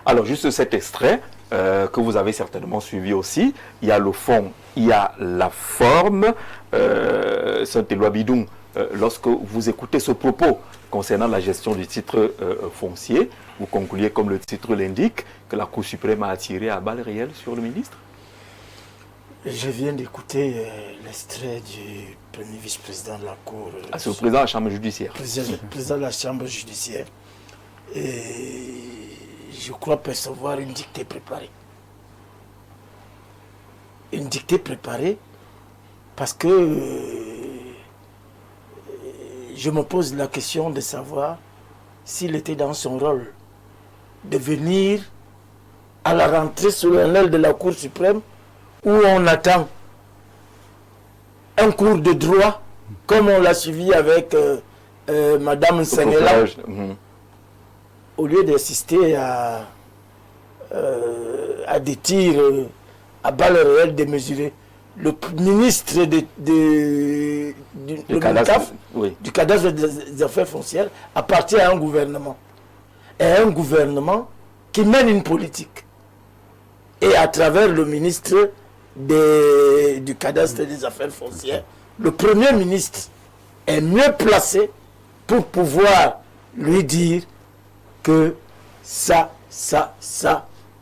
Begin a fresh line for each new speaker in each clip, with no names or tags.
Alors, juste cet extrait que vous avez certainement suivi aussi. Il y a le fond, il y a la forme. Saint-Éloi Bidoum, lorsque vous écoutez ce propos concernant la gestion du titre foncier, vous concluez, comme le titre l'indique, que la Cour suprême a tiré à balles réelles sur le ministre?
Je viens d'écouter l'extrait du premier vice-président de la Cour.
C'est le président de la Chambre judiciaire.
Président de la Chambre judiciaire. Et je crois percevoir une dictée préparée. Une dictée préparée parce que je me pose la question de savoir s'il était dans son rôle de venir à la rentrée solennelle de la Cour suprême où on attend un cours de droit comme on l'a suivi avec Madame Senela, au lieu d'assister à des tirs à balles réelles démesurées. Le ministre du cadastre des affaires foncières appartient à un gouvernement. Et un gouvernement qui mène une politique. Et à travers le ministre du cadastre des affaires foncières, le premier ministre est mieux placé pour pouvoir lui dire que ça,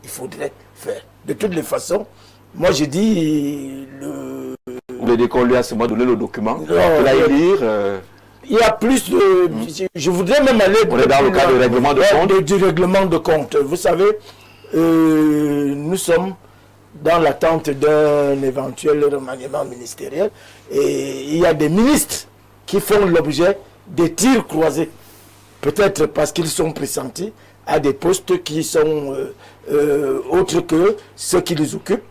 il faudrait faire. De toutes les façons, moi je dis...
Vous voulez dire qu'on lui a seulement donné le document? Lire,
il y a plus de... Je voudrais même aller...
On est dans le cadre du règlement de compte.
Du règlement de compte. Vous savez, nous sommes dans l'attente d'un éventuel remaniement ministériel. Et il y a des ministres qui font l'objet des tirs croisés. Peut-être parce qu'ils sont pressentis à des postes qui sont autres que ceux qui les occupent.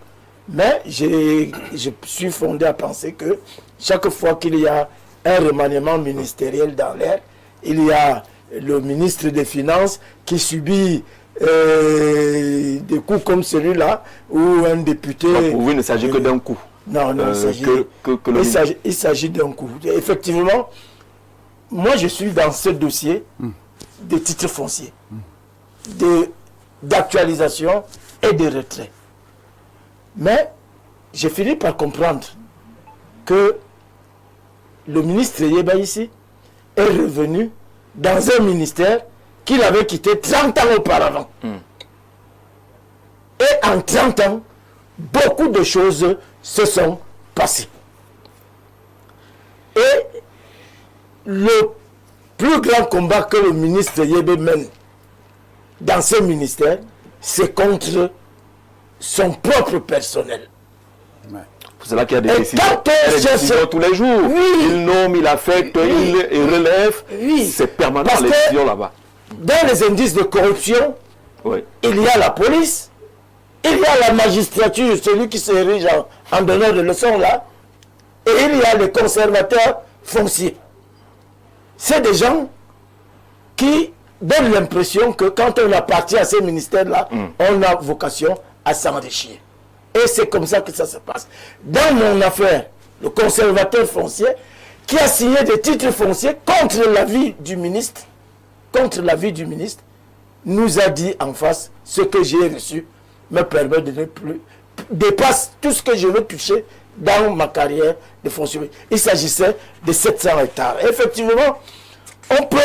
Mais je suis fondé à penser que chaque fois qu'il y a un remaniement ministériel dans l'air, il y a le ministre des Finances qui subit des coups comme celui-là, ou un député...
Donc pour vous, il ne s'agit que d'un coup.
Non, il s'agit d'un coup. Effectivement, moi je suis dans ce dossier des titres fonciers, d'actualisation et de retrait. Mais j'ai fini par comprendre que le ministre Yeba ici est revenu dans un ministère qu'il avait quitté 30 ans auparavant. Et en 30 ans, beaucoup de choses se sont passées. Et le plus grand combat que le ministre Yeba mène dans ce ministère, c'est contre son propre personnel.
C'est là qu'il y a des décisions tous les jours.
Oui.
Il nomme, il affecte, il relève.
Oui.
C'est permanent les décisions là-bas.
Dans les indices de corruption, il y a la police, il y a la magistrature, celui qui se érige en donneur de leçons là, et il y a les conservateurs fonciers. C'est des gens qui donnent l'impression que quand on appartient à ces ministères-là, on a vocation à s'enrichir. Et c'est comme ça que ça se passe. Dans mon affaire, le conservateur foncier, qui a signé des titres fonciers contre l'avis du ministre, nous a dit en face, ce que j'ai reçu me permet de ne plus, dépasse tout ce que je veux toucher dans ma carrière de foncier. Il s'agissait de 700 hectares. Effectivement, on peut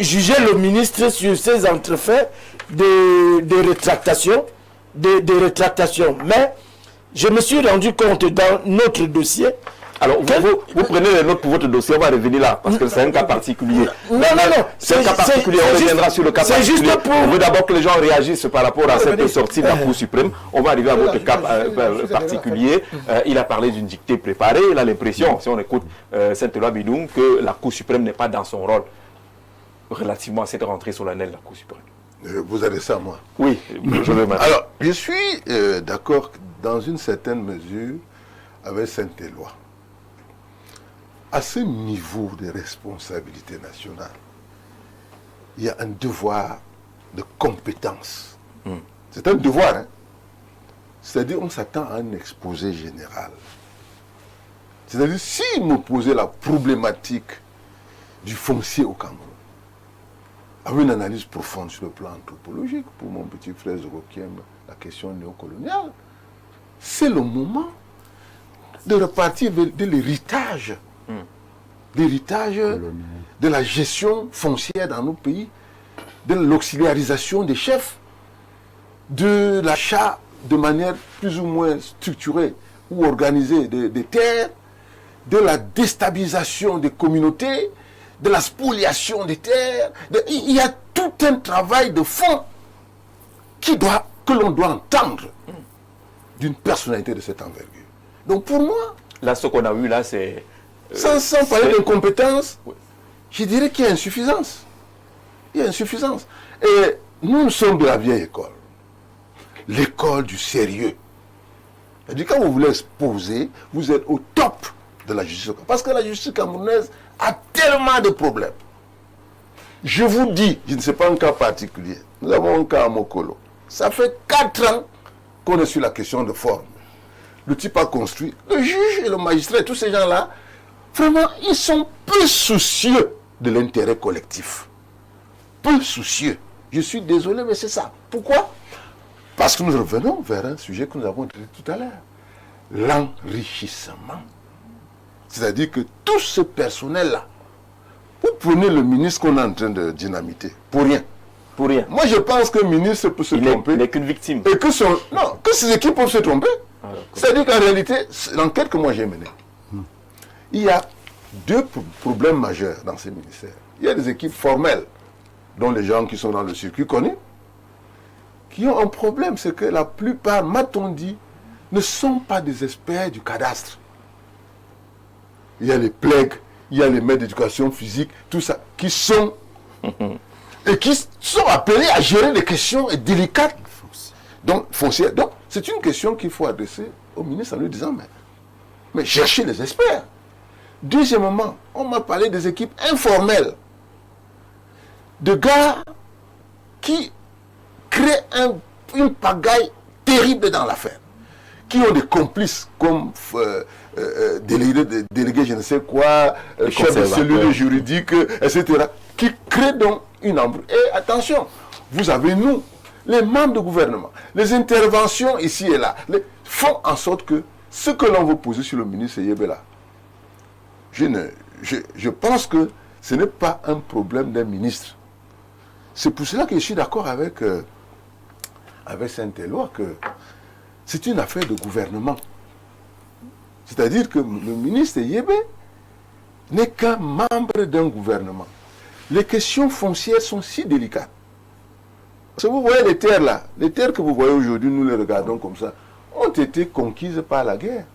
juger le ministre sur ses entrefaits de rétractation, mais je me suis rendu compte dans notre dossier.
Alors, vous prenez les notes pour votre dossier, on va revenir là, parce que c'est un cas particulier.
Non,
c'est un cas particulier, on reviendra sur le cas particulier. On veut d'abord que les gens réagissent par rapport à cette sortie de la Cour suprême. On va arriver à votre cas particulier. Il a parlé d'une dictée préparée. Il a l'impression, si on écoute Saint-Éloi Bidoum, que la Cour suprême n'est pas dans son rôle relativement à cette rentrée solennelle de la Cour suprême.
Vous avez ça, moi?
Oui, je veux maintenant.
Alors, je suis d'accord dans une certaine mesure avec Saint-Éloi. À ce niveau de responsabilité nationale, il y a un devoir de compétence. C'est un devoir, hein? C'est-à-dire on s'attend à un exposé général. C'est-à-dire, s'il me posait la problématique du foncier au Cameroun, avait une analyse profonde sur le plan anthropologique. Pour mon petit frère Zoro qui aime la question néocoloniale, c'est le moment de repartir de l'héritage. L'héritage de la gestion foncière dans nos pays, de l'auxiliarisation des chefs, de l'achat de manière plus ou moins structurée ou organisée des terres, de la déstabilisation des communautés, de la spoliation des terres. Il y a tout un travail de fond que l'on doit entendre d'une personnalité de cette envergure. Donc pour moi...
Là, ce qu'on a vu là, c'est...
Sans parler d'incompétence, je dirais qu'il y a insuffisance. Il y a insuffisance. Et nous sommes de la vieille école. L'école du sérieux. C'est-à-dire, quand vous voulez exposer, vous êtes au top de la justice. Parce que la justice camerounaise a tellement de problèmes. Je vous dis, je ne sais pas un cas particulier. Nous avons un cas à Mokolo. Ça fait 4 ans qu'on est sur la question de forme. Le type a construit. Le juge et le magistrat, tous ces gens-là, vraiment, ils sont peu soucieux de l'intérêt collectif. Peu soucieux. Je suis désolé, mais c'est ça. Pourquoi? Parce que nous revenons vers un sujet que nous avons traité tout à l'heure. L'enrichissement. C'est-à-dire que tout ce personnel-là, vous prenez le ministre qu'on est en train de dynamiter, pour rien.
Pour rien.
Moi, je pense que le ministre peut se tromper.
Il n'est qu'une victime.
Et que ses équipes peuvent se tromper. C'est-à-dire qu'en réalité, l'enquête que moi j'ai menée, il y a 2 problèmes majeurs dans ces ministères. Il y a des équipes formelles, dont les gens qui sont dans le circuit connus, qui ont un problème, c'est que la plupart, m'a-t-on dit, ne sont pas des experts du cadastre. Il y a les plègues, il y a les maîtres d'éducation physique, tout ça, qui sont et qui sont appelés à gérer des questions délicates. Donc, foncières. Donc, c'est une question qu'il faut adresser au ministre en lui disant, mais cherchez les experts. Deuxièmement, on m'a parlé des équipes informelles, de gars qui créent une pagaille terrible dans l'affaire, qui ont des complices comme délégués je ne sais quoi, chefs de cellule juridique, etc., qui créent donc une embrouille. Et attention, vous avez nous, les membres du gouvernement, les interventions ici et là, font en sorte que ce que l'on veut poser sur le ministre Yebela, je pense que ce n'est pas un problème d'un ministre. C'est pour cela que je suis d'accord avec Saint-Éloi que c'est une affaire de gouvernement. C'est-à-dire que le ministre Yébé n'est qu'un membre d'un gouvernement. Les questions foncières sont si délicates. Parce que vous voyez les terres là, les terres que vous voyez aujourd'hui, nous les regardons comme ça, ont été conquises par la guerre.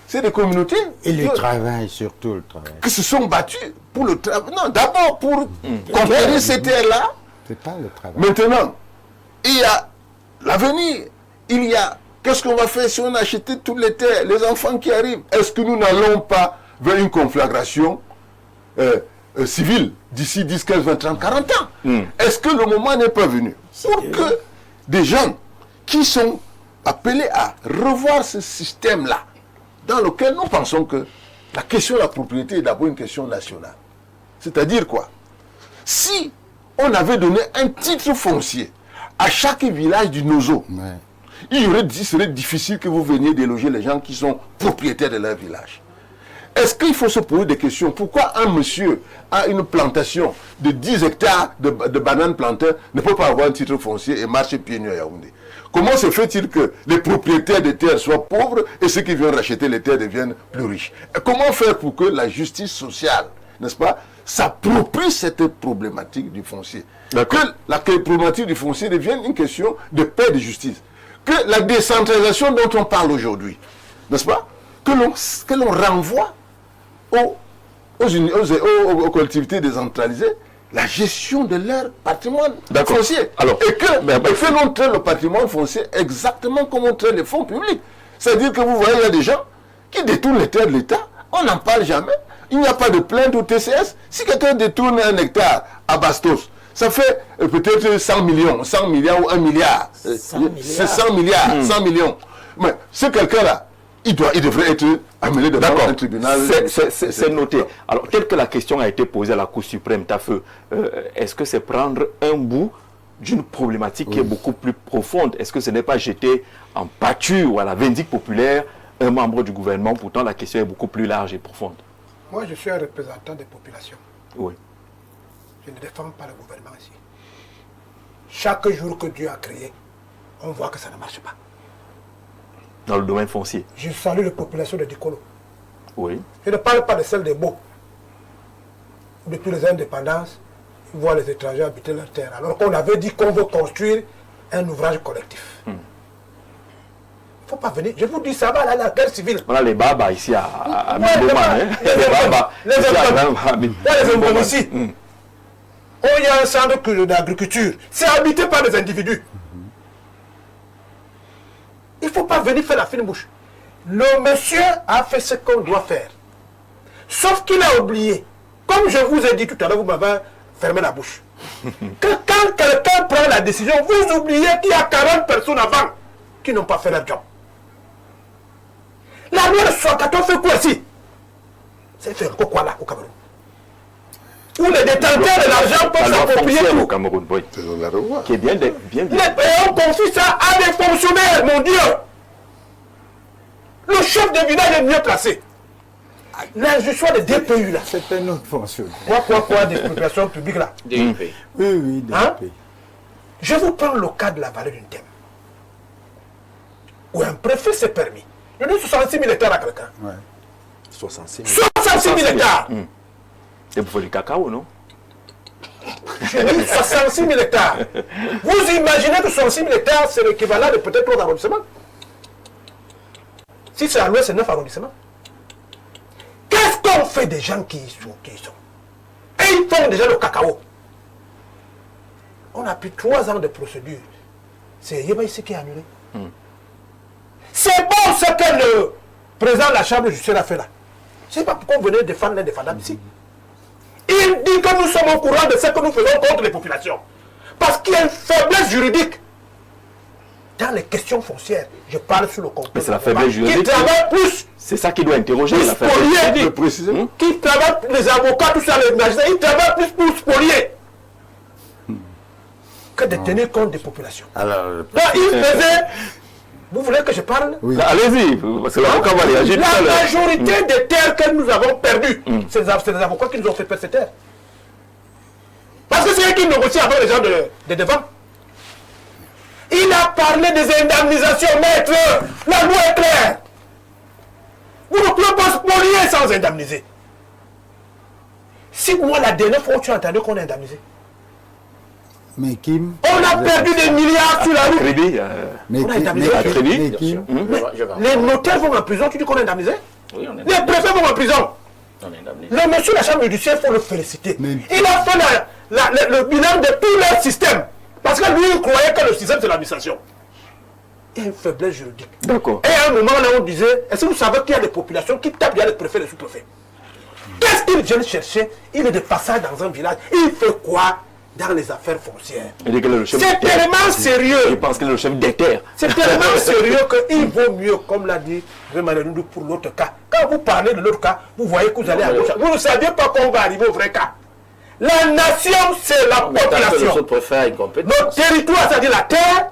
C'est des communautés.
Et le travail, surtout le travail.
Qui se sont battues pour le travail. Non, d'abord pour conquérir ces terres-là.
C'est pas le travail.
Maintenant, il y a l'avenir. Il y a, qu'est-ce qu'on va faire si on a acheté toutes les terres, les enfants qui arrivent? Est-ce que nous n'allons pas vers une conflagration civile d'ici 10, 15, 20, 30, 40 ans? Est-ce que le moment n'est pas venu pour que des gens qui sont appelés à revoir ce système-là, dans lequel nous pensons que la question de la propriété est d'abord une question nationale. C'est-à-dire quoi? Si on avait donné un titre foncier à chaque village du Nozo, il serait difficile que vous veniez déloger les gens qui sont propriétaires de leur village. Est-ce qu'il faut se poser des questions? Pourquoi un monsieur a une plantation de 10 hectares de bananes plantées ne peut pas avoir un titre foncier et marcher pieds nus à Yaoundé? Comment se fait-il que les propriétaires de terres soient pauvres et ceux qui viennent racheter les terres deviennent plus riches? Et comment faire pour que la justice sociale, n'est-ce pas, s'approprie cette problématique du foncier? Que la problématique du foncier devienne une question de paix et de justice. Que la décentralisation dont on parle aujourd'hui, n'est-ce pas, que l'on renvoie aux collectivités décentralisées la gestion de leur patrimoine foncier.
Alors,
et que l'on traite le patrimoine foncier exactement comme on traite les fonds publics. C'est-à-dire que vous voyez, il y a des gens qui détournent les terres de l'État, on n'en parle jamais. Il n'y a pas de plainte au TCS. Si quelqu'un détourne 1 hectare à Bastos, ça fait peut-être 100 millions, 100 milliards ou 1 milliard. C'est 100 milliards, 100 millions. Mais ce quelqu'un-là, il devrait être amené devant un tribunal.
C'est noté. Alors, telle que la question a été posée à la Cour suprême, Tafeu, est-ce que c'est prendre un bout d'une problématique qui est beaucoup plus profonde? Est-ce que ce n'est pas jeter en pâture ou à la vindicte populaire un membre du gouvernement? Pourtant, la question est beaucoup plus large et profonde.
Moi, je suis un représentant des populations.
Oui.
Je ne défends pas le gouvernement ici. Chaque jour que Dieu a créé, on voit que ça ne marche pas.
Dans le domaine foncier.
Je salue la population de Dikolo.
Oui.
Je ne parle pas de celle des Beaux. Depuis les indépendances, ils voient les étrangers habiter leur terre. Alors qu'on avait dit qu'on veut construire un ouvrage collectif. Il ne faut pas venir. Je vous dis, ça va là, la guerre civile.
Voilà les babas ici à
Mboma. Les babas. Les Mboma ici. Oh, il y a un centre d'agriculture. C'est habité par des individus. Il ne faut pas venir faire la fine bouche. Le monsieur a fait ce qu'on doit faire. Sauf qu'il a oublié. Comme je vous ai dit tout à l'heure, vous m'avez fermé la bouche. Que quand quelqu'un prend la décision, vous oubliez qu'il y a 40 personnes avant qui n'ont pas fait leur job. La loi de 74 fait quoi ici? C'est faire quoi là au Cameroun? Où les détenteurs de l'argent peuvent s'approprier tout.
Au Cameroun, oui. Qui est bien.
Et on confie ça à des fonctionnaires, mon Dieu. Le chef de village est mieux placé. Là, je suis des DPU là.
C'est un autre fonctionnaire.
Quoi, des populations publiques là.
DPU. Oui, DPU.
Hein? Je vous prends le cas de la vallée d'une thème. Où un préfet s'est permis. Je donne 66 000 hectares à quelqu'un.
Ouais.
66
000 hectares.
C'est pour faire du cacao, non?
J'ai dit 66 000 hectares. Vous imaginez que 66 000 hectares, c'est l'équivalent de peut-être 3 arrondissements. Si c'est à l'ouest, c'est 9 arrondissements. Qu'est-ce qu'on fait des gens qui y sont? Et ils font déjà le cacao. On a pris 3 ans de procédure. C'est Yéba ici qui a annulé. C'est bon ce que le président de la Chambre judiciaire a fait là. Je ne sais pas pourquoi vous venez défendre l'indéfendable ici. Il dit que nous sommes au courant de ce que nous faisons contre les populations. Parce qu'il y a une faiblesse juridique. Dans les questions foncières, je parle sur le complot.
Mais c'est la faiblesse juridique.
Qui travaille plus.
C'est ça qui doit interroger la faiblesse
spolier.
juridique.
Qui travaille, les avocats, tout ça, les magistrats, ils travaillent plus pour spolier. Que de tenir compte des populations.
Alors,
Donc, il faisait. Vous voulez que je parle?
oui.
Allez-y, parce que l'avocat va réagir tout à
La
l'heure.
majorité des terres que nous avons perdues, c'est les avocats qui nous ont fait perdre ces terres. Parce que c'est eux qui négocient avec les gens de devant. Il a parlé des indemnisations, maître. La loi est claire. Vous ne pouvez pas spolier sans indemniser. Si moi, la dernière fois, tu as entendu qu'on a indemnisé.
Mais Kim...
On a perdu des milliards sur la route.
Crédit,
Mais
On a
Kim...
indemnisé.
mais Kim-
Crédit.
mais Kim-
Les notaires vont en prison, tu dis qu'on a indemnisé?
Oui, on est
Les préfets vont en prison.
On est indemnisé.
Le monsieur de la chambre judiciaire, il faut le féliciter.
Mais-
Il a fait le bilan de tout leur système. Parce que lui, il croyait que le système, c'est l'administration. Il y a une faiblesse juridique.
D'accord.
Et à un moment, là, on disait, est-ce que vous savez qu'il y a des populations qui tapent bien les préfets et les sous-préfets? Qu'est-ce qu'ils viennent chercher? Il est de passage dans un village. Il fait quoi dans les affaires foncières?
Il dit que le chef
C'est
des terres.
tellement
Je
sérieux.
pense que le chef des terres.
C'est tellement sérieux qu'il vaut mieux, comme l'a dit Remanendu pour l'autre cas. Quand vous parlez de l'autre cas, vous voyez que vous allez à gauche. Vous ne saviez pas qu'on va arriver au vrai cas. La nation, c'est la
Mais tant que le
population.
sous-préfet a une compétence.
Notre territoire, c'est-à-dire la terre,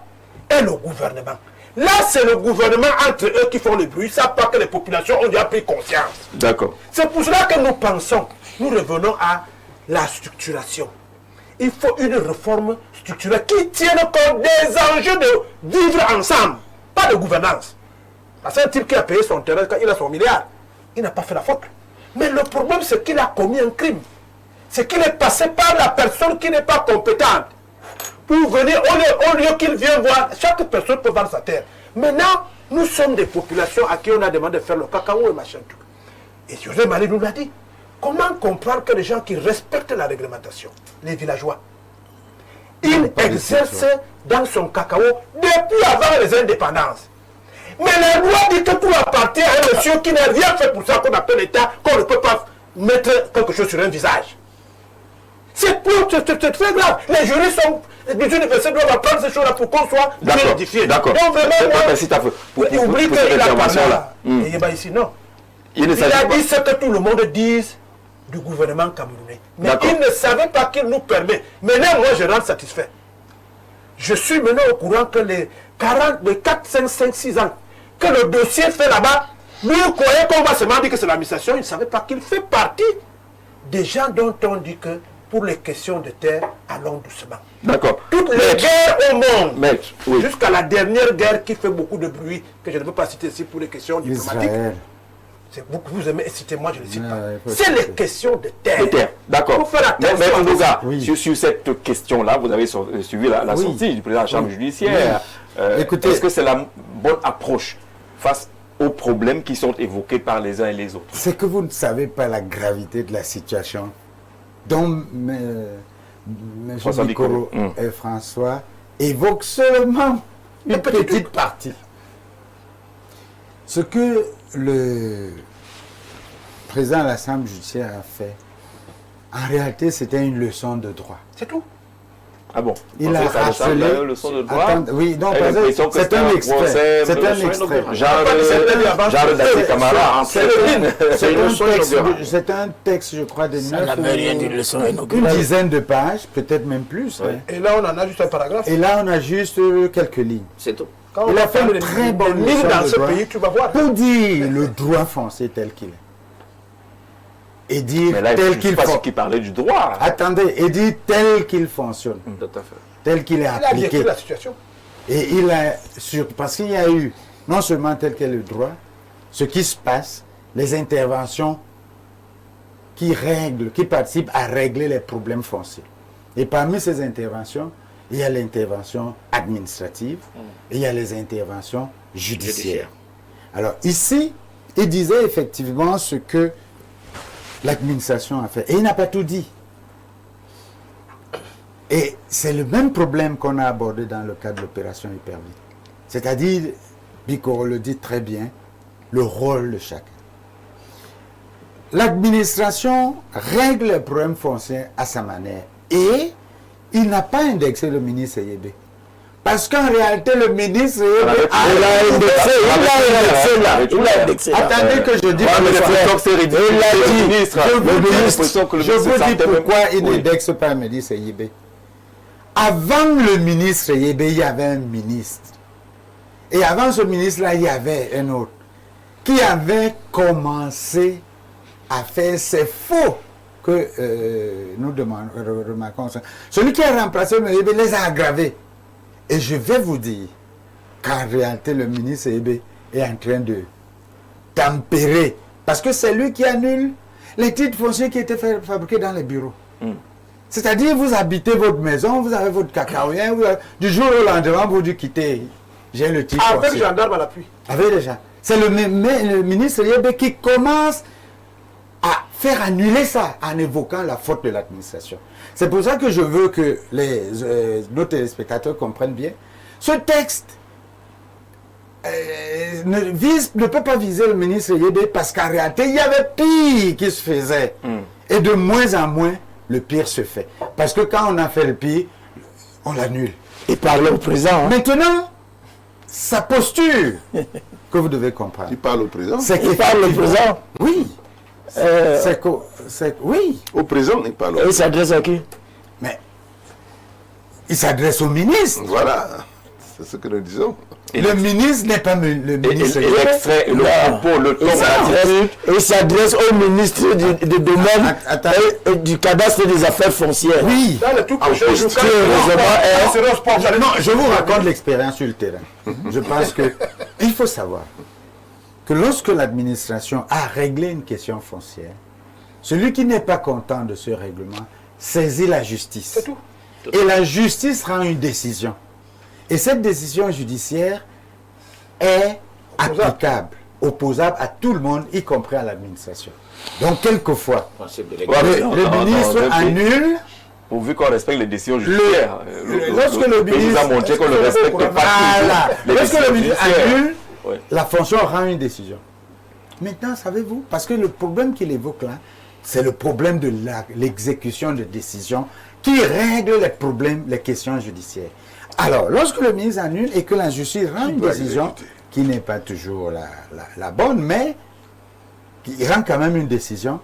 et le gouvernement. Là, c'est le gouvernement entre eux qui font le bruit. Ils ne savent pas que les populations ont déjà pris conscience.
D'accord.
C'est pour cela que nous pensons, nous revenons à la structuration. Il faut une réforme structurelle qui tienne compte des enjeux de vivre ensemble, pas de gouvernance. Parce qu'un type qui a payé son terrain quand il a son milliard, il n'a pas fait la faute. Mais le problème, c'est qu'il a commis un crime. C'est qu'il est passé par la personne qui n'est pas compétente. Pour venir, au lieu qu'il vienne voir, chaque personne peut voir sa terre. Maintenant, nous sommes des populations à qui on a demandé de faire le cacao et machin tout. Et José Marie nous l'a dit. Comment comprendre que les gens qui respectent la réglementation, les villageois, ils exercent dans son cacao depuis avant les indépendances. Mais la loi dit que tout appartient à un monsieur qui n'a rien fait pour ça qu'on appelle l'État, qu'on ne peut pas mettre quelque chose sur un visage. C'est très grave. Les juristes Les universités doivent apprendre ces choses-là pour qu'on soit bien
D'accord,
édifié.
d'accord.
Donc vraiment,
Merci Tafo.
oublie
pour cette
qu'il a parlé
intervention-là.
là. Et il va ici, non.
Il ne
Il
s'agit
a
pas.
dit ce que tout le monde dise du gouvernement camerounais. Mais
D'accord.
il ne savait pas qu'il nous permet. Maintenant, moi, je rends satisfait. Je suis maintenant au courant que les 40, les 4, 5, 6 ans que le dossier fait là-bas, lui, il croyait qu'on va seulement dire que c'est l'administration. Il ne savait pas qu'il fait partie des gens dont on dit que pour les questions de terre, allons doucement.
D'accord.
Toutes les guerres au monde,
Maître, oui.
jusqu'à la dernière guerre qui fait beaucoup de bruit, que je ne veux pas citer ici pour les questions diplomatiques.
Israël.
C'est beaucoup, vous aimez citer, moi je ne le cite
Ouais,
pas.
ouais, faut
C'est
citer.
les questions de terre.
Les terres, d'accord.
Faut faire attention
Mais
à
Ndouga,
Oui.
sur cette question-là, vous avez suivi la
Oui.
sortie du président de la Chambre
Oui.
judiciaire.
Écoutez-
Est-ce que c'est la bonne approche face aux problèmes qui sont évoqués par les uns et les autres?
C'est que vous ne savez pas la gravité de la situation dont M.
François
Bikoro
Bikoro.
et François évoquent seulement une
petit
petite partie. Ce que le président de l'Assemblée judiciaire a fait, en réalité, c'était une leçon de droit.
C'est tout.
Ah bon?
Il a
Parce que ça ressemble
harcelé.
à une leçon de droit.
Attends, oui, non,
J'ai
parce que
l'impression que
c'est un extrait.
procès,
C'est un
leçon
extrait.
Genre
C'est
Dati Camara.
c'est le film.
C'est
une
un
leçon
texte,
inaugurale.
c'est un texte, je crois, de
Ça
9
n'avait rien d'une leçon
une
inaugurale.
dizaine de pages, peut-être même plus. hein.
Et là, on en a juste un paragraphe.
Et là, on a juste quelques lignes.
C'est tout.
Quand on
il a
va
fait
faire
une
les
très bonne
lignes
leçon
dans
de
ce
droit.
pays, tu vas voir.
Pour dire le droit français tel qu'il est. Et dire
Mais là,
tel
je ne suis
qu'il
pas sûr
fonctionne.
qu'il parlait du droit.
Attendez, et dire tel qu'il fonctionne,
Tout à fait.
tel qu'il est
Il a
appliqué.
décrit la situation.
Et il a, parce qu'il y a eu non seulement tel qu'est le droit, ce qui se passe, les interventions qui règlent, qui participent à régler les problèmes fonciers. Et parmi ces interventions, il y a l'intervention administrative et il y a les interventions judiciaires. Alors ici, il disait effectivement ce que l'administration a fait. Et il n'a pas tout dit. Et c'est le même problème qu'on a abordé dans le cadre de l'opération Hypervite. C'est-à-dire, Bikoro le dit très bien, le rôle de chacun. L'administration règle les problèmes fonciers à sa manière. Et il n'a pas indexé le ministre Yébé. Parce qu'en réalité, le ministre Yébé a indexé.
Il a indexé.
Attendez que je dise.
Ouais, mais
pourquoi.
c'est comme c'est ridicule.
Il l'a
Le
dit.
ministre,
Je
le
vous
ministre,
dis-
que le
je
ministre
vous dis
sentait même-
pourquoi il
Oui.
n'indexe pas le ministre Yébé. Avant le ministre Yébé, il y avait un ministre. Et avant ce ministre-là, il y avait un autre qui avait commencé à faire ces faux que nous remarquons. Celui qui a remplacé le Yébé les a aggravés. Et je vais vous dire qu'en réalité, le ministre Yébé est en train de tempérer. Parce que c'est lui qui annule les titres fonciers qui étaient fabriqués dans les bureaux. C'est-à-dire, vous habitez votre maison, vous avez votre cacaoyen, du jour au lendemain, vous dites quittez. J'ai le titre
Avec
foncier.
gendarme à l'appui.
Avec déjà. C'est le ministre Yébé qui commence à faire annuler ça en évoquant la faute de l'administration. C'est pour ça que je veux que nos téléspectateurs comprennent bien. Ce texte ne peut pas viser le ministre Yébé parce qu'en réalité, il y avait pire qui se faisait. Et de moins en moins, le pire se fait. Parce que quand on a fait le pire, on l'annule.
Il parlait au présent. hein.
Maintenant, sa posture que vous devez comprendre.
Il parle au président.
C'est
Il parle au présent.
Oui. Oui.
Au présent, il parle au
Et il
président.
s'adresse à qui?
Mais il s'adresse au ministre.
Voilà. C'est ce que nous disons.
Le ministre n'est pas le
Et
ministre.
l'extrait, le propos, le ton.
Il s'adresse au ministre du domaine
Attends.
et du cadastre des affaires foncières.
Oui.
Dans le tout que je
qui, heureusement,
Non, je vous raconte l'expérience sur le terrain. Je pense que il faut savoir que lorsque l'administration a réglé une question foncière, celui qui n'est pas content de ce règlement saisit la justice.
C'est tout.
Et la justice rend une décision. Et cette décision judiciaire est applicable, opposable à tout le monde, y compris à l'administration. Donc, quelquefois,
Principe de
Ouais,
l'égalité.
le ministre annule.
Pourvu qu'on respecte les décisions judiciaires.
Lorsque le
pays nous a
ministre-
montré qu'on ne respecte pas
Voilà.
les
Lorsque
décisions
le ministre
judiciaires.
annule,
Ouais.
la fonction rend une décision. Maintenant, savez-vous, parce que le problème qu'il évoque là, C'est le problème de l'exécution de décisions qui règle les problèmes, les questions judiciaires. Alors, lorsque le ministre annule et que la justice rend une décision qui n'est pas toujours la bonne, mais qui rend quand même une décision,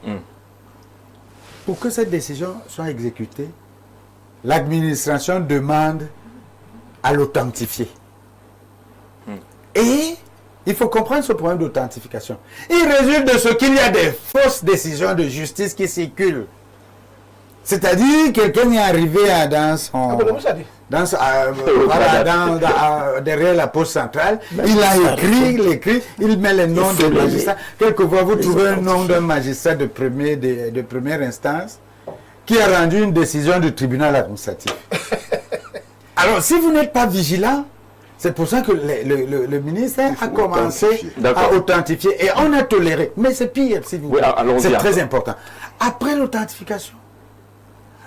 pour que cette décision soit exécutée, l'administration demande à l'authentifier. Et il faut comprendre ce problème d'authentification. Il résulte de ce qu'il y a des fausses décisions de justice qui circulent. C'est-à-dire, quelqu'un est arrivé dans son... derrière la poste centrale, il a écrit, il met les noms des magistrats. Quelquefois, vous trouvez un nom d'un magistrat de première instance qui a rendu une décision du tribunal administratif. Alors, si vous n'êtes pas vigilant, c'est pour ça que le ministère a commencé à authentifier et on a toléré. Mais c'est pire, si vous voulez. C'est très important. Après l'authentification,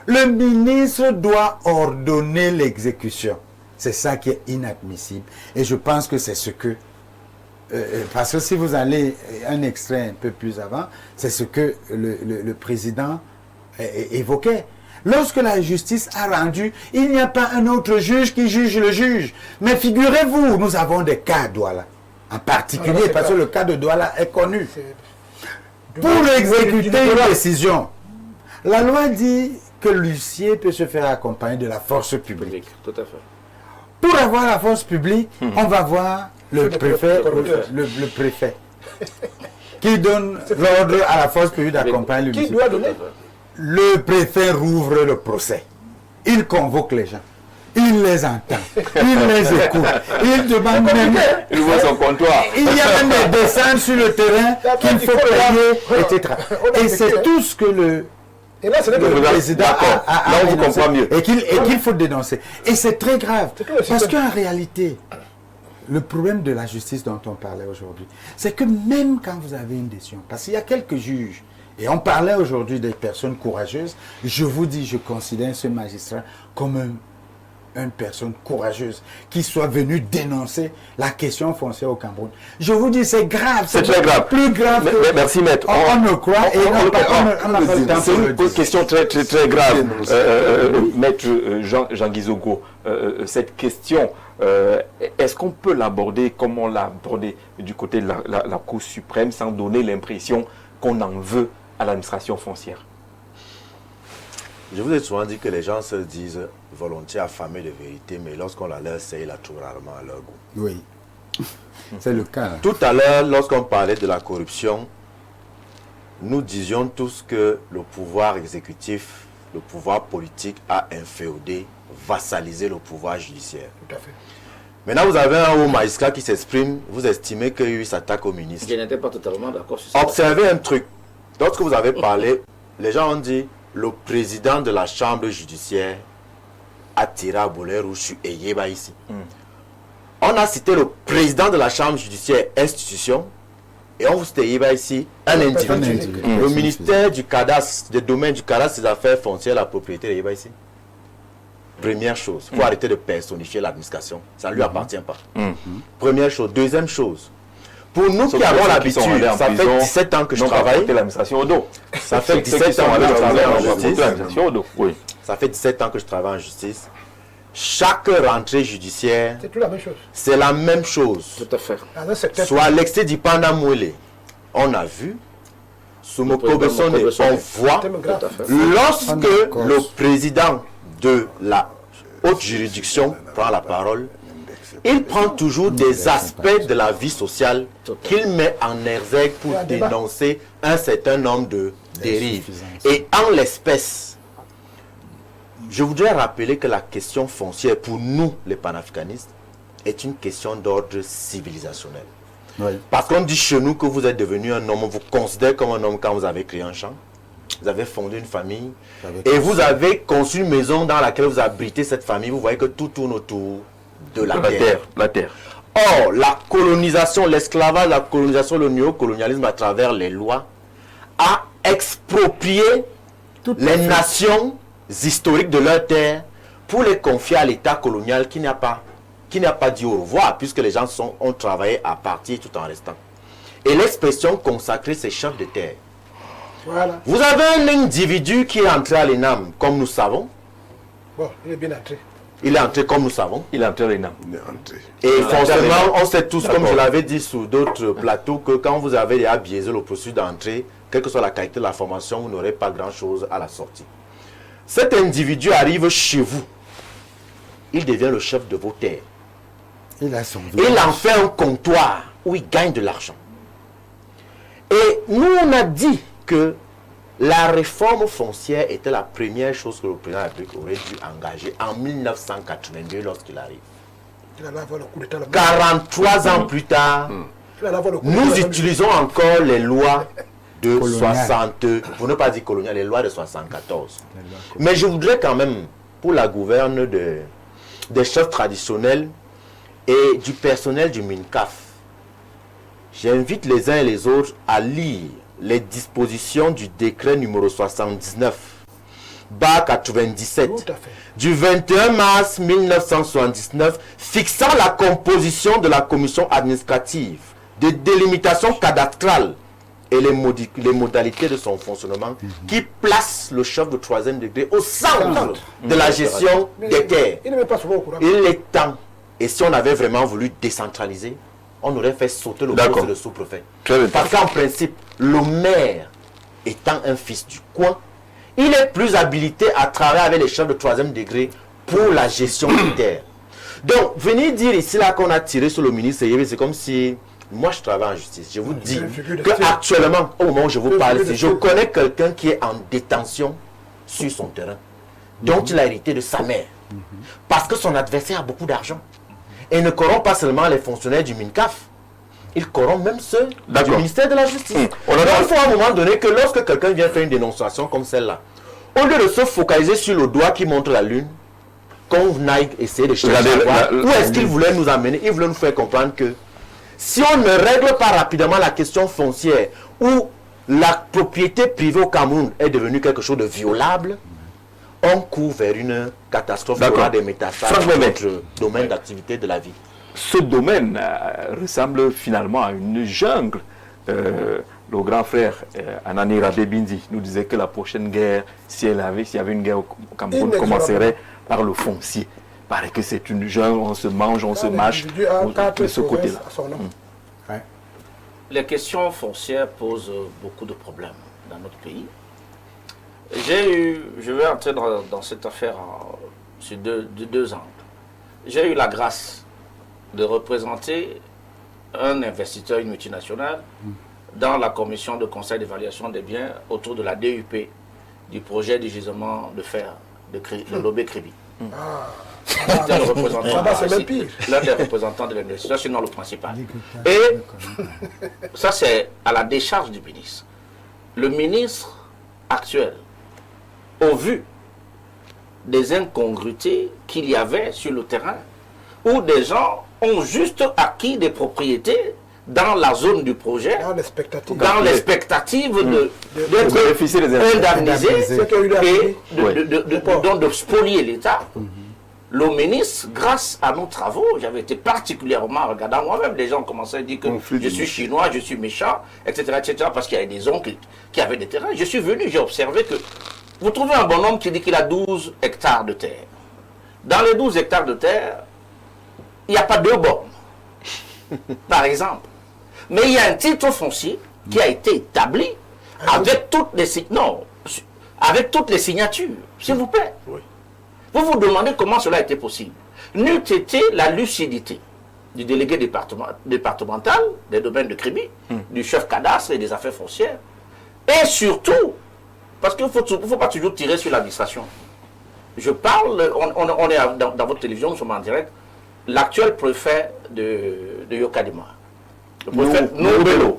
le ministre doit ordonner l'exécution. C'est ça qui est inadmissible. Et je pense que c'est ce que... parce que si vous allez un extrait un peu plus avant, c'est ce que le président évoquait. Lorsque la justice a rendu, il n'y a pas un autre juge qui juge le juge. Mais figurez-vous, nous avons des cas à Douala. En particulier, parce que le cas de Douala est connu. Pour exécuter une décision, la loi dit que l'huissier peut se faire accompagner de la force publique.
Tout à fait.
Pour avoir la force publique, on va voir le préfet qui donne l'ordre à la force publique d'accompagner l'huissier.
Qui doit donner?
Le préfet rouvre le procès. Il convoque les gens. Il les entend. Il les écoute. Il demande même...
Il voit son comptoir.
Il y a même des descentes sur le terrain qu'il faut payer, etc. Et c'est tout ce que le président a
vous comprend mieux.
Et qu'il faut dénoncer. Et c'est très grave. Parce qu'en réalité, le problème de la justice dont on parlait aujourd'hui, c'est que même quand vous avez une décision, parce qu'il y a quelques juges, et on parlait aujourd'hui des personnes courageuses, je vous dis, je considère ce magistrat comme une personne courageuse qui soit venue dénoncer la question foncière au Cameroun. Je vous dis, c'est grave.
C'est très grave.
Plus grave que...
Merci, maître.
On ne croit et on n'a pas le temps.
C'est une question très grave. Maître Jean Guizogo, cette question, est-ce qu'on peut l'aborder comme on l'a abordé du côté de la Cour suprême sans donner l'impression qu'on en veut à l'administration foncière?
Je vous ai souvent dit que les gens se disent volontiers affamés de vérité, mais lorsqu'on la leur sait, ils la trouvent rarement à leur goût.
Oui, c'est le cas.
Tout à l'heure, lorsqu'on parlait de la corruption, nous disions tous que le pouvoir exécutif, le pouvoir politique a inféodé, vassalisé le pouvoir judiciaire.
Tout à fait.
Maintenant, vous avez un haut magistrat qui s'exprime, vous estimez qu'il s'attaque au ministre.
Je n'étais pas totalement d'accord sur ça.
Observez un truc. Lorsque vous avez parlé, les gens ont dit le président de la chambre judiciaire a tiré à boulet rouge sur Eyeba ici. On a cité le président de la chambre judiciaire institution et on vous cite Eyeba ici un individu. Le ministère du cadastre, des domaines du cadastre des affaires foncières, la propriété d'Eyeba ici. Première chose, il faut arrêter de personnifier l'administration. Ça ne lui appartient pas. Première chose. Deuxième chose, pour nous qui avons l'habitude, ça fait 17 ans que je travaille.
L'administration au dos.
Ça fait 17 ans que je travaille en justice.
Oui.
Ça fait 17 ans que je travaille en justice. Chaque rentrée judiciaire,
C'est tout la même chose.
c'est la même chose.
Tout à fait.
Dans un secteur.
Soit l'excès du Pandamouele, on a vu. Sous Mokobesone, on voit.
Thème grave.
Tout à fait.
Lorsque le président de la haute juridiction prend la parole, il prend toujours des aspects de la vie sociale qu'il met en exergue pour dénoncer un certain nombre de dérives. Et en l'espèce, je voudrais rappeler que la question foncière, pour nous les panafricanistes, est une question d'ordre civilisationnel.
Oui.
Parce qu'on dit chez nous que vous êtes devenu un homme, on vous considère comme un homme quand vous avez créé un champ. Vous avez fondé une famille et vous avez conçu une maison dans laquelle vous abritez cette famille. Vous voyez que tout tourne autour de la terre.
La terre.
Or, la colonisation, l'esclavage, la colonisation, le néocolonialisme à travers les lois a exproprié les nations historiques de leur terre pour les confier à l'État colonial qui n'a pas dit au revoir puisque les gens ont travaillé à partir tout en restant. Et l'expression consacrée, c'est chef de terre.
Voilà.
Vous avez un individu qui est entré à l'ENAM, comme nous savons.
Bon, il est bien entré.
Il est entré comme nous savons.
Il est entré à l'ENAM.
Il est entré.
Et forcément, on sait tous, comme
D'accord.
je l'avais dit sur d'autres plateaux, que quand vous avez déjà biaisé le processus d'entrée, quelle que soit la qualité de la formation, vous n'aurez pas grand-chose à la sortie. Cet individu arrive chez vous. Il devient le chef de vos terres.
Il a son
Et il en fait un comptoir où il gagne de l'argent. Et nous, on a dit que la réforme foncière était la première chose que le président de la République aurait dû engager en 1982 lorsqu'il arrive.
Il allait avoir le coup d'état.
43 ans plus tard,
Il allait avoir le coup
nous
d'état.
utilisons encore les lois de
Coloniales.
60, pour ne pas dire coloniales, les lois de 74. Mais je voudrais quand même, pour la gouverne des chefs traditionnels et du personnel du MINCAF, j'invite les uns et les autres à lire les dispositions du décret numéro 79/97
Tout à fait.
du 21 mars 1979 fixant la composition de la commission administrative de délimitation cadastrale et les modalités de son fonctionnement qui place le chef de troisième degré au centre de la gestion
Mais
des terres.
il n'est même pas souvent au courant.
Il est temps, et si on avait vraiment voulu décentraliser, on aurait fait sauter le
D'accord.
poste de sous-préfet.
Très bien.
Parce qu'en principe, le maire étant un fils du coin, il est plus habilité à travailler avec les chefs de troisième degré pour la gestion des terres. Donc, venir dire ici là qu'on a tiré sur le ministre Yébé, c'est comme si moi je travaille en justice. Je vous dis
une figure de
que
style.
actuellement, au moment où je vous
Une
parle,
figure de
je
style.
connais quelqu'un qui est en détention sur son terrain, dont il a hérité de sa mère. Parce que son adversaire a beaucoup d'argent. Et ne corrompt pas seulement les fonctionnaires du MINCAF, il corrompt même ceux du
D'accord.
ministère de la Justice.
On a-
Donc il faut à un moment donné que lorsque quelqu'un vient faire une dénonciation comme celle-là, au lieu de se focaliser sur le doigt qui montre la lune, qu'on aille essayer de chercher
Regardez,
à voir
la-
où est-ce qu'il voulait nous amener. Il voulait nous faire comprendre que si on ne règle pas rapidement la question foncière, où la propriété privée au Cameroun est devenue quelque chose de violable, on court vers une catastrophe qui
D'accord.
aura des métastases
Franck
dans
Mémé.
notre domaine d'activité de la vie.
Ce domaine ressemble finalement à une jungle. Le grand frère Anani Rabé-Bindi nous disait que la prochaine guerre, s'il y avait une guerre au Cameroun,
Inexorable.
commencerait par le foncier. Il paraît que c'est une jungle, on se mange, on se mâche
L'individu a quatre
de ce côté-là.
provinces à son nom.
Les questions foncières posent beaucoup de problèmes dans notre pays. Je vais entrer dans cette affaire sur deux angles. J'ai eu la grâce de représenter un investisseur, une multinationale, dans la commission de conseil d'évaluation des biens autour de la DUP, du projet du gisement de fer de l'Obé-Kribi. C'était le représentant,
Là-bas, c'est même pire.
l'un des représentants de l'investisseur, sinon le principal. Et ça, c'est à la décharge du ministre. Le ministre actuel, au vu des incongruités qu'il y avait sur le terrain, où des gens ont juste acquis des propriétés dans la zone du projet,
Dans l'expectative.
dans l'expectative
De bénéficier des
d'être
intérêts.
indemnisé
C'est qu'il y a eu la
et
Oui.
donc de spolier l'État. Le ministre, grâce à nos travaux, j'avais été particulièrement regardant moi-même. Les gens commençaient à dire que
Conflit
je suis chinois, je suis méchant, etc., parce qu'il y avait des oncles qui avaient des terrains. Je suis venu, j'ai observé que vous trouvez un bonhomme qui dit qu'il a 12 hectares de terre. Dans les 12 hectares de terre, il n'y a pas 2 bornes, par exemple. Mais il y a un titre foncier qui a été établi avec toutes avec toutes les signatures, s'il vous plaît. Vous vous demandez comment cela a été possible. N'eût été la lucidité du délégué départemental des domaines de Kribi, du chef cadastre et des affaires foncières, et surtout, parce qu'il ne faut pas toujours tirer sur l'administration. Je parle, on est dans votre télévision, nous sommes en direct, l'actuel préfet de Yokadima, le préfet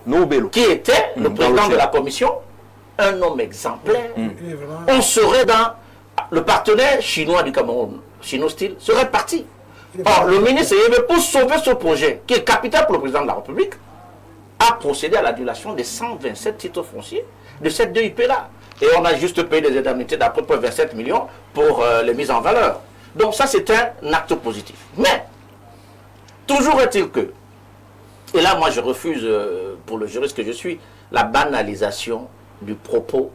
Noubelo, qui était le président de la commission, un homme exemplaire.
Il est vraiment-
On serait dans le partenaire chinois du Cameroun, Chino-Style, serait parti. Or, le ministre Yébé, pour sauver ce projet, qui est capital pour le président de la République, a procédé à l'annulation des 127 titres fonciers de cette DUP-là. Et on a juste payé des indemnités d'à peu près 27 millions pour les mises en valeur. Donc ça, c'est un acte positif. Mais, toujours est-il que, et là, moi, je refuse, pour le juriste que je suis, la banalisation du propos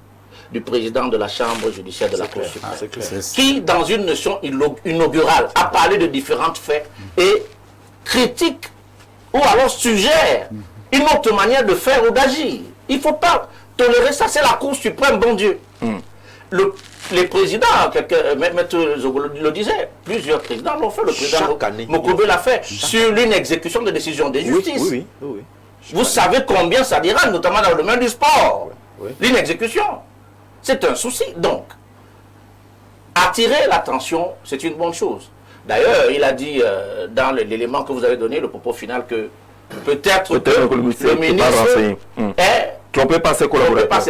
du président de la Chambre judiciaire de la Cour suprême,
C'est clair.
qui, dans une notion inaugurale, a parlé de différents faits et critique ou alors suggère une autre manière de faire ou d'agir. Il ne faut pas tolérer ça, c'est la Cour suprême, bon Dieu. Les présidents, Maître Zogolo le disait, plusieurs présidents l'ont fait, le président
Chaque année.
Mokobé l'a fait, sur l'inexécution de décisions de justice.
Oui.
Vous savez combien ça dérange, notamment dans le domaine du sport.
Oui.
L'inexécution, c'est un souci. Donc, attirer l'attention, c'est une bonne chose. D'ailleurs, il a dit dans l'élément que vous avez donné, le propos final, que peut-être que le ministre est
trompé par ses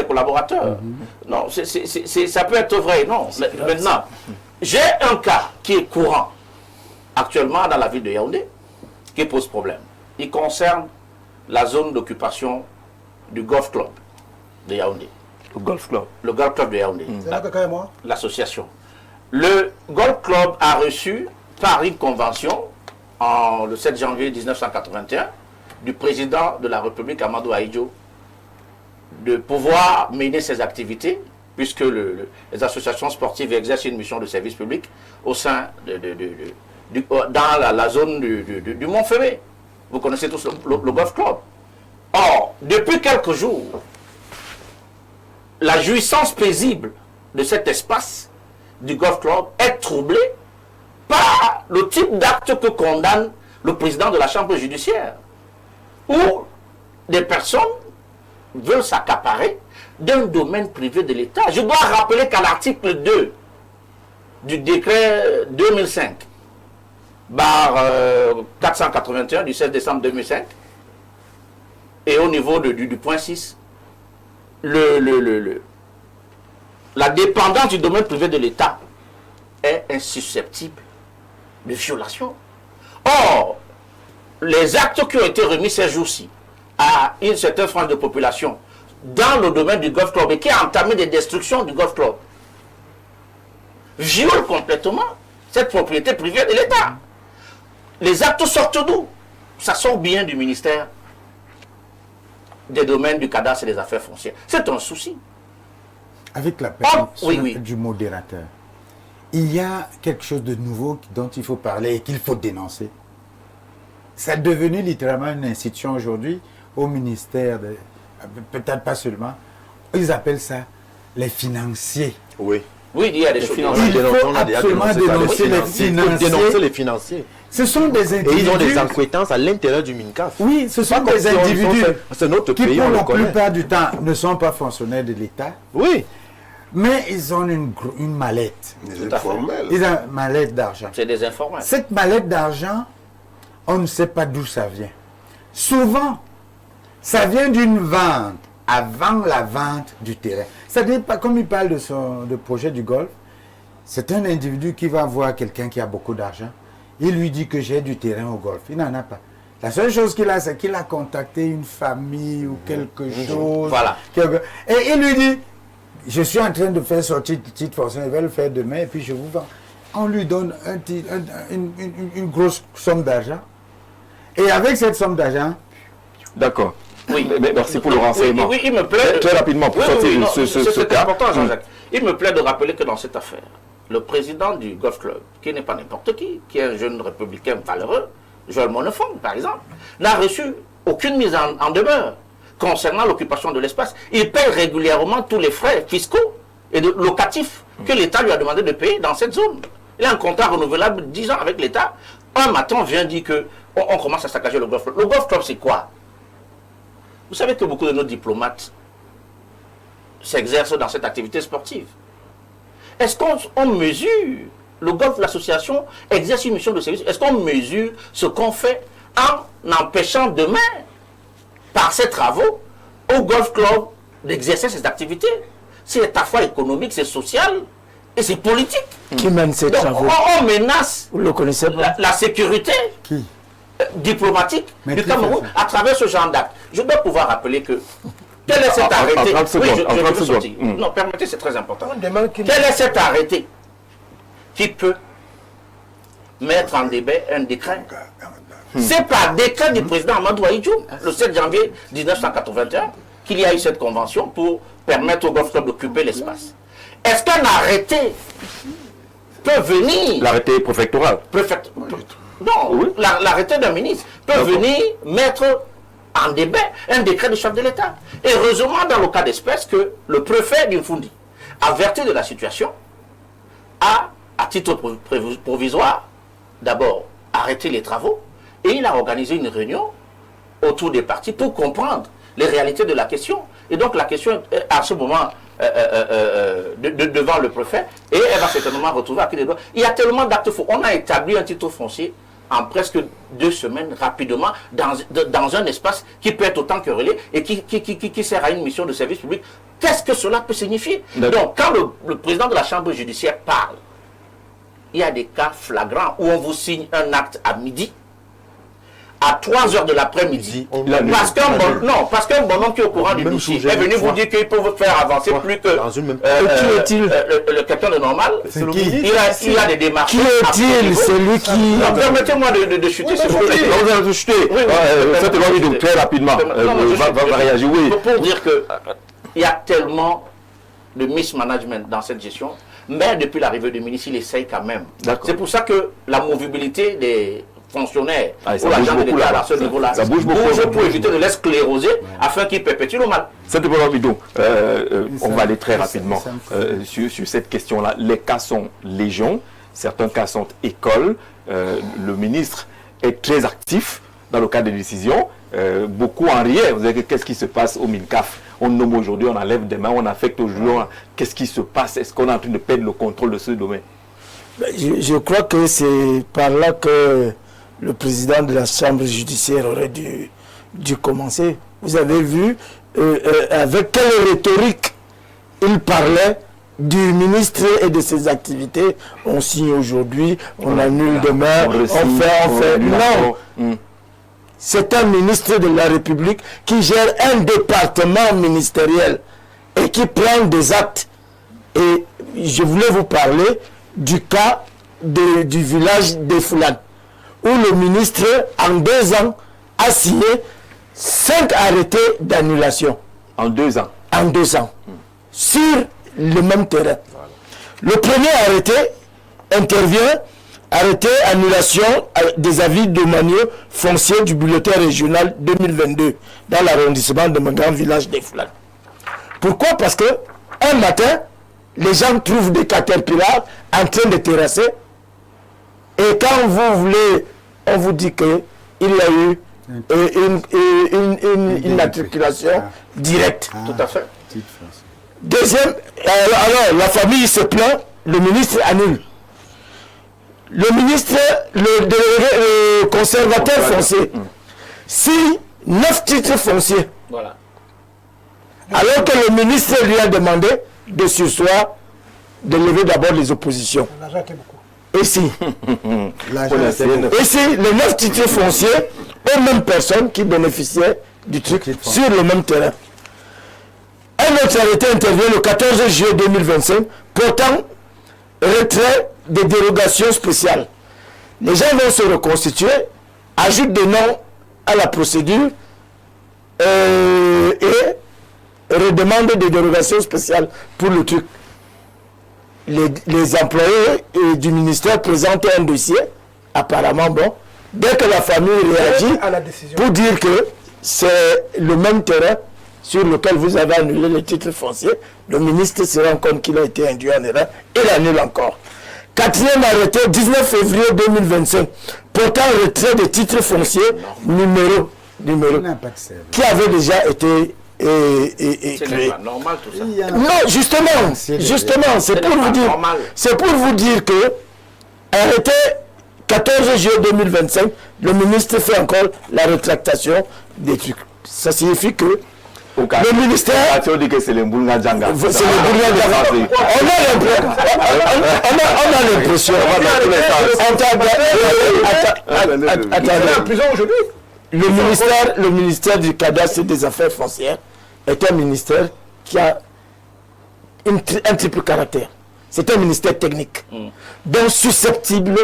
collaborateurs. Non, ça peut être vrai, non. Maintenant, j'ai un cas qui est courant actuellement dans la ville de Yaoundé, qui pose problème. Il concerne la zone d'occupation du Golf Club de Yaoundé.
Le Golf Club.
Le Golf Club de Yaoundé.
C'est là que quand même moi.
L'association. Le Golf Club a reçu par une convention le 7 janvier 1981 du président de la République, Amadou Ahidjo, de pouvoir mener ses activités, puisque les associations sportives exercent une mission de service public au sein dans la zone du Mont-Fermé. Vous connaissez tous le Golf Club. Or, depuis quelques jours, la jouissance paisible de cet espace du Golf Club est troublée par le type d'acte que condamne le président de la Chambre judiciaire, où des personnes veulent s'accaparer d'un domaine privé de l'État. Je dois rappeler qu'à l'article 2 du décret 2005, barre 481 du 16 décembre 2005, et au niveau du point 6, la dépendance du domaine privé de l'État est insusceptible de violation. Or, les actes qui ont été remis ces jours-ci à une certaine frange de population dans le domaine du Golf Club et qui a entamé des destructions du Golf Club violent complètement cette propriété privée de l'État. Les actes sortent d'où? Ça sort bien du ministère des domaines du cadastre et des affaires foncières. C'est un souci.
Avec la permission
oui.
du modérateur, il y a quelque chose de nouveau dont il faut parler et qu'il faut dénoncer. C'est devenu littéralement une institution aujourd'hui au ministère, peut-être pas seulement, ils appellent ça les financiers.
Oui.
Oui, il y a des choses.
Il faut absolument dénoncer les financiers.
Dénoncer les financiers.
Ce sont des individus.
Et ils ont des incohérences à l'intérieur du MINCAF.
Oui, ce sont des individus
C'est notre
qui,
pays,
pour
on le
la
connaît.
plupart du temps, ne sont pas fonctionnaires de l'État,
Oui.
mais ils ont une mallette.
Les
Tout à fait.
informels.
Ils ont une mallette d'argent.
C'est des informels.
Cette mallette d'argent, on ne sait pas d'où ça vient. Souvent, ça vient d'une vente avant la vente du terrain. C'est-à-dire, comme il parle de projet du golf, c'est un individu qui va voir quelqu'un qui a beaucoup d'argent. Il lui dit que j'ai du terrain au golf. Il n'en a pas. La seule chose qu'il a, c'est qu'il a contacté une famille ou quelque chose.
Voilà.
Et il lui dit, je suis en train de faire sortir le titre foncier, je vais le faire demain et puis je vous vends. On lui donne une grosse somme d'argent. Et avec cette somme d'argent,
D'accord.
Oui.
Merci pour le renseignement.
Oui, il me plaît.
Très rapidement, pour sortir
non,
ce
c'est
cas.
important, Jean-Jacques. Il me plaît de rappeler que dans cette affaire, le président du Golf Club, qui n'est pas n'importe qui est un jeune républicain valeureux, Joël Monefond, par exemple, n'a reçu aucune mise en demeure concernant l'occupation de l'espace. Il paie régulièrement tous les frais fiscaux et locatifs que l'État lui a demandé de payer dans cette zone. Il a un contrat renouvelable de 10 ans avec l'État. Un matin, on vient dire qu'on commence à saccager le Golf Club. Le Golf Club, c'est quoi? Vous savez que beaucoup de nos diplomates s'exercent dans cette activité sportive. Est-ce qu'on mesure, le golf, l'association exerce une mission de service, est-ce qu'on mesure ce qu'on fait en empêchant demain, par ces travaux, au golf club d'exercer ses activités? C'est à la fois économique, c'est social et c'est politique.
Qui mène ces
Donc
travaux?
on menace
Vous le connaissez pas?
la sécurité
qui
diplomatique
Mais
du
qui fait
Cameroun
ça?
à travers ce genre d'acte. Je dois pouvoir rappeler que quel est cet arrêté?
30 secondes,
Oui, je
en
veux
30
sortir.
secondes.
Non, permettez, c'est très important.
On demande qu'il-
Quel est cet arrêté qui peut mettre en débat un décret? C'est par décret du président Amadou Ahidjo, le 7 janvier 1981, qu'il y a eu cette convention pour permettre au golf club d'occuper l'espace. Est-ce qu'un arrêté peut venir...
L'arrêté préfectoral.
Non,
Oui.
l'arrêté d'un ministre peut venir mettre en débat un décret du chef de l'État. Et heureusement, dans le cas d'espèce, que le préfet d'Infundi, averti de la situation, a, à titre provisoire, d'abord arrêté les travaux et il a organisé une réunion autour des partis pour comprendre les réalités de la question. Et donc la question est à ce moment devant le préfet et elle va certainement retrouver à qui les doigts. Il y a tellement d'actes faux. On a établi un titre foncier en presque 2 semaines rapidement dans un espace qui peut être autant querellé et qui sert à une mission de service public. Qu'est-ce que cela peut signifier? Donc quand le président de la chambre judiciaire parle, il y a des cas flagrants où on vous signe un acte à midi, à 3 heures de l'après-midi, parce qu'un bonhomme qui est au courant du dossier est venu vous dire qu'il peut vous faire avancer plus que quelqu'un de normal. Il a des démarches.
Qui est-il? Celui qui...
Permettez-moi de chuter, s'il vous plaît.
Vous allez chuter. Cette loi, donc, très rapidement, va réagir. Oui.
Pour dire qu'il y a tellement de mismanagement dans cette gestion, mais depuis l'arrivée du ministre, il essaye quand même. C'est pour ça que la movibilité des fonctionnaires ou l'agent de l'État à ce niveau-là bouge pour éviter de les scléroser afin qu'ils perpétuent le mal.
On va aller très rapidement sur cette question-là. Les cas sont légion, certains cas sont écoles. Le ministre est très actif dans le cadre des décisions. Beaucoup en riaient. Vous savez, qu'est-ce qui se passe au MINCAF? On nomme aujourd'hui, on enlève demain, on affecte aujourd'hui. Qu'est-ce qui se passe? Est-ce qu'on est en train de perdre le contrôle de ce domaine?
Je crois que c'est par là que le président de la chambre judiciaire aurait dû commencer. Vous avez vu avec quelle rhétorique il parlait du ministre et de ses activités. On signe aujourd'hui, on annule demain, on fait. Non. C'est un ministre de la République qui gère un département ministériel et qui prend des actes. Et je voulais vous parler du cas du village des Foulanes, où le ministre, en 2 ans, a signé 5 arrêtés d'annulation.
En 2 ans?
En 2 ans. Sur le même terrain. Le premier arrêté intervient, arrêté annulation des avis domaniaux fonciers du bulletin régional 2022 dans l'arrondissement de mon grand village des Foulanes. Pourquoi? Parce que un matin, les gens trouvent des caterpillars en train de terrasser. Et quand vous voulez, on vous dit qu'il y a eu une matriculation directe.
Tout à fait.
Deuxième, alors la famille se plaint, le ministre annule. Le ministre, le conservateur foncier, si 9 titres fonciers,
voilà.
Alors que le ministre lui a demandé de sursoir, de lever d'abord les oppositions. Et si les 9 titres fonciers aux mêmes personnes qui bénéficiaient du truc sur le même terrain. Un autre arrêté intervient le 14 juillet 2025 portant retrait des dérogations spéciales. Les gens vont se reconstituer, ajoutent des noms à la procédure et redemandent des dérogations spéciales pour le truc. Les employés du ministère présentent un dossier, apparemment bon, dès que la famille réagit pour dire que c'est le même terrain sur lequel vous avez annulé les titres fonciers, le ministre se rend compte qu'il a été induit en erreur et l'annule encore. 4e arrêté, 19 février 2025, portant retrait des titres fonciers numéro qui avait déjà été créé.
Pas normal tout ça.
Non, justement, c'est pour vous dire que arrêté 14 juillet 2025, le ministre fait encore la rétractation des trucs. Ça signifie que le ministère...
dit que c'est le Mboulga Djanga.
On a l'impression... Le ministère du cadastre et des affaires foncières est un ministère qui a un triple caractère. C'est un ministère technique, donc susceptible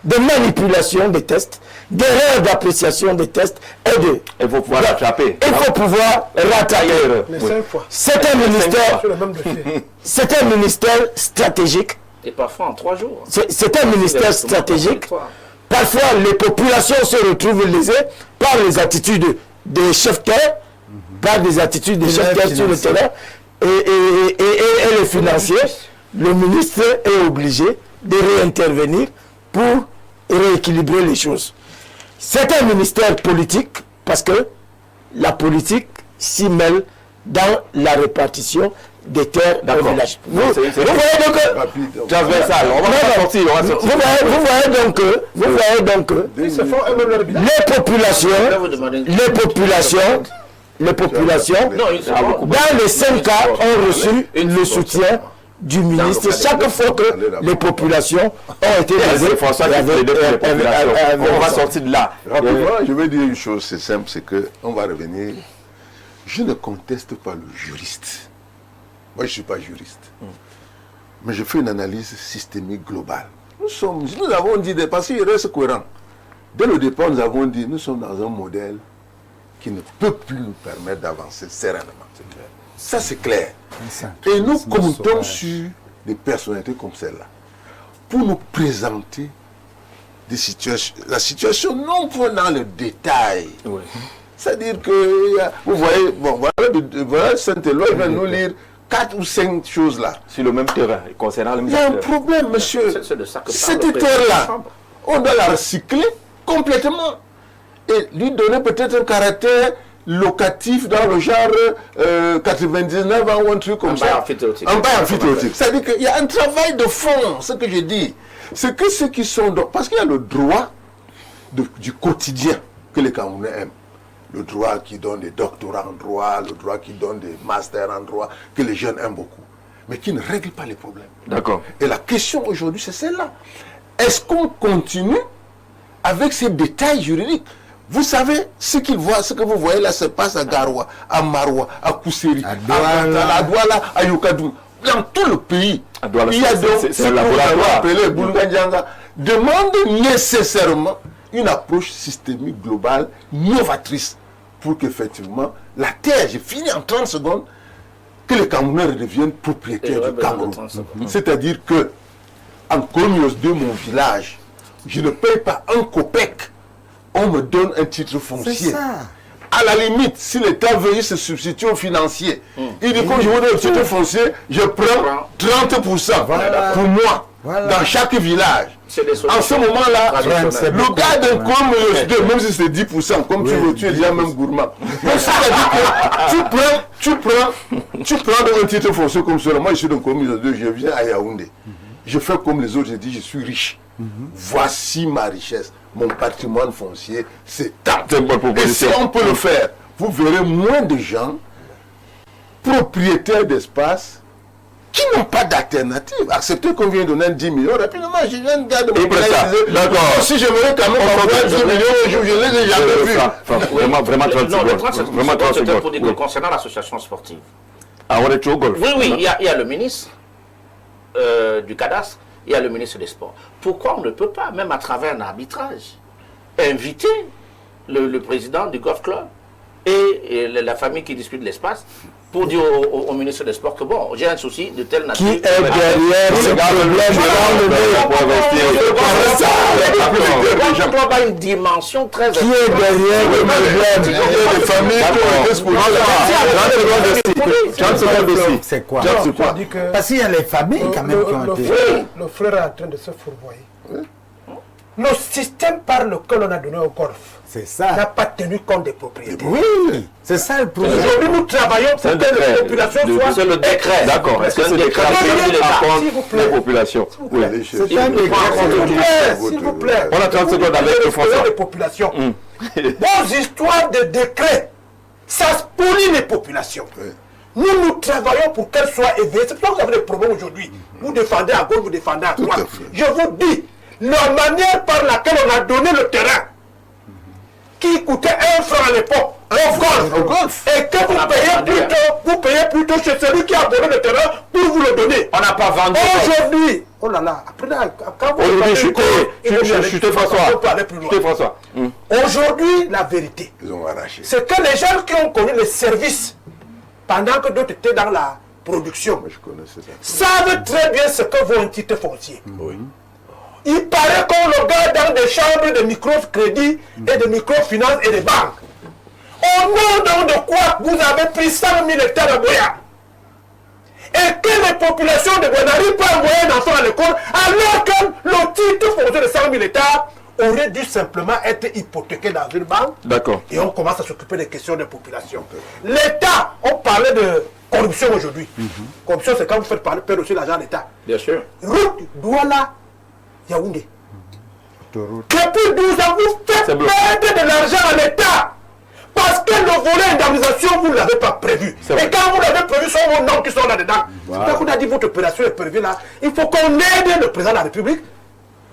de manipulation des tests, d'erreurs d'appréciation des tests et de...
Il faut pouvoir rattraper.
Il faut pouvoir rattraper.
Les 5 fois.
C'est un ministère,
Sur le même dossier.
c'est un ministère stratégique.
Et parfois en 3 jours.
C'est un ministère stratégique. Parfois, les populations se retrouvent lésées par les attitudes des chefs terre, par des attitudes des chefs terre sur le terrain et les financiers. Le ministre est obligé de réintervenir pour rééquilibrer les choses. C'est un ministère politique parce que la politique s'y mêle dans la répartition des terres au village. Vous voyez donc que...
Transversal, on va sortir, on va sortir.
Vous voyez donc que
Ils se font eux-mêmes leur bilan.
les populations,
Non, ils sont pas-
dans les 5 cas, ont reçu le soutien du ministre chaque fois que les populations ont été lésées.
François qui plaidait pour les populations. On va sortir de là.
Rapidement, je vais dire une chose, c'est simple, c'est que on va revenir. Je ne conteste pas le juriste. Moi, je ne suis pas juriste. Mais je fais une analyse systémique globale. Nous avons dit, parce qu'il reste cohérent. Dès le départ, nous avons dit, nous sommes dans un modèle qui ne peut plus nous permettre d'avancer sereinement. Ça, c'est clair. Et nous comptons sur des personnalités comme celle-là pour nous présenter des situations, la situation non pas dans le détail.
Oui.
C'est-à-dire que, vous voyez, bon, voilà Saint-Éloi, il va nous lire 4 ou 5 choses là.
Sur le même terrain, concernant le même
Il y a un
acteur.
problème, monsieur.
C'est de ça que parle
Cette
le président de la
terre-là,
Chambre.
on doit la recycler complètement et lui donner peut-être un caractère locatif dans le genre 99 ans ou un truc comme
Un
ça.
bail amphithéotique.
Un bail amphithéotique. C'est-à-dire qu'il y a un travail de fond, ce que je dis. C'est que ceux qui sont... Parce qu'il y a le droit du quotidien que les Camerounais aiment. Le droit qui donne des doctorats en droit, le droit qui donne des masters en droit, que les jeunes aiment beaucoup, mais qui ne règle pas les problèmes.
D'accord.
Et la question aujourd'hui, c'est celle-là. Est-ce qu'on continue avec ces détails juridiques? Vous savez, ce que vous voyez là se passe à Garoua, à Maroua, à Kousseri, à Douala, à Yokadoum. Dans tout le pays,
À Douala,
il y a donc
c'est
ce
un
que vous avez
laboratoire.
appelé Boulgandianga. Demande nécessairement une approche systémique globale, novatrice, pour qu'effectivement, la terre, j'ai fini en 30 secondes, que les Camerounais redeviennent propriétaires du Cameroun. C'est-à-dire que, en Commios de mon village, je ne paye pas un copec, on me donne un titre foncier. À la limite, si l'État veut se substituer aux financiers, il dit quand je vous donne un titre foncier, je prends 30% pour moi, dans chaque village. En ce moment-là, le gars d'un Commios 2, même si c'est 10%, comme tu veux, tu es déjà même gourmand. Donc c'est-à-dire que tu prends donc un titre foncier comme cela. Moi, je suis d'un Commios 2, je viens à Yaoundé. Je fais comme les autres, je dis, je suis riche. Voici ma richesse. Mon patrimoine foncier, c'est tant. Et si on peut le faire, vous verrez moins de gens propriétaires d'espace qui n'ont pas d'alternative. Acceptez qu'on vient donner 10 millions. Rapidement, je viens de garder mon
D'accord.
Si je voulais quand même avoir 10 millions, je les ai jamais vus.
Vraiment 30
Non, le 30
secondes. Vraiment 30
c'était pour dire que
secondes.
concernant l'association sportive.
Ah, on est au golf.
Oui, il y a le ministre du cadastre, il y a le ministre des Sports. Pourquoi on ne peut pas, même à travers un arbitrage, inviter le président du golf club et la famille qui dispute l'espace pour dire au ministre des Sports que bon, j'ai un souci de telle nature.
Qui est derrière ce problème?
Je crois pas une dimension très
Qui est derrière le problème?
Les familles
C'est quoi?
On dit que
Parce qu'il y a les familles quand même qui ont été...
le frère est en train de se fourvoyer. Le système par lequel on a donné au golf
C'est
n'a
ça.
pas tenu compte des propriétaires.
Oui, c'est ça le problème.
Aujourd'hui, nous travaillons pour que les populations soient...
C'est le décret.
D'accord. Est-ce que ce décret a pris en compte les populations? Oui.
C'est un décret.
S'il vous plaît.
On a 30 secondes avec le François.
Les populations. Vos histoires de décrets, ça spolie les populations. Nous travaillons pour qu'elles soient éveillées. C'est pour ça que vous avez des problèmes aujourd'hui. Vous défendez à gauche, vous défendez à droite. Je vous dis, la manière par laquelle on a donné le terrain, qui coûtait 1 franc à l'époque, au golf, et que vous payez plutôt chez celui qui a donné le terrain pour vous le donner.
On n'a pas vendu.
Oh là là, après, quand vous...
Aujourd'hui, chutez François.
On peut aller plus loin.
Chutez François.
Aujourd'hui, la vérité,
Ils ont arraché.
c'est que les gens qui ont connu les services pendant que d'autres étaient dans la production
Moi, je connais ça.
savent très bien ce que vaut un titre foncier.
Oui.
Il paraît qu'on le garde dans des chambres de microcrédit et de microfinance et de banques. Au nom donc de quoi vous avez pris 100 000 hectares à Boya et que les populations de Boya n'arrivent pas à envoyer un enfant à l'école alors que le titre foncier de 100 000 hectares aurait dû simplement être hypothéqué dans une banque.
D'accord.
Et on commence à s'occuper des questions de population. L'État, on parlait de corruption aujourd'hui. Corruption, c'est quand vous faites perdre aussi l'argent à l'État.
Bien sûr.
Route Douala Yaoundé.
Autoroute.
Depuis 12 ans, vous faites
C'est bloqué.
perdre de l'argent à l'État. Parce que le volet indemnisation, vous ne l'avez pas prévu.
C'est vrai.
Et quand vous l'avez prévu, ce sont vos noms qui sont là-dedans. C'est pour ça qu'on a dit votre opération est prévue là. Il faut qu'on aide le président de la République.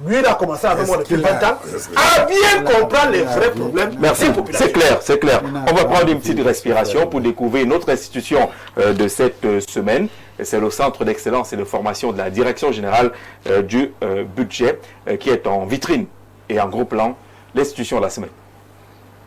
Lui, il a commencé avec moi depuis 20 ans, à bien comprendre les vrais problèmes
Merci,
des populations.
c'est clair, c'est clair. On va prendre une petite respiration pour découvrir une autre institution de cette semaine. C'est le Centre d'excellence et de formation de la Direction générale du budget qui est en vitrine et en gros plan, l'institution de la semaine.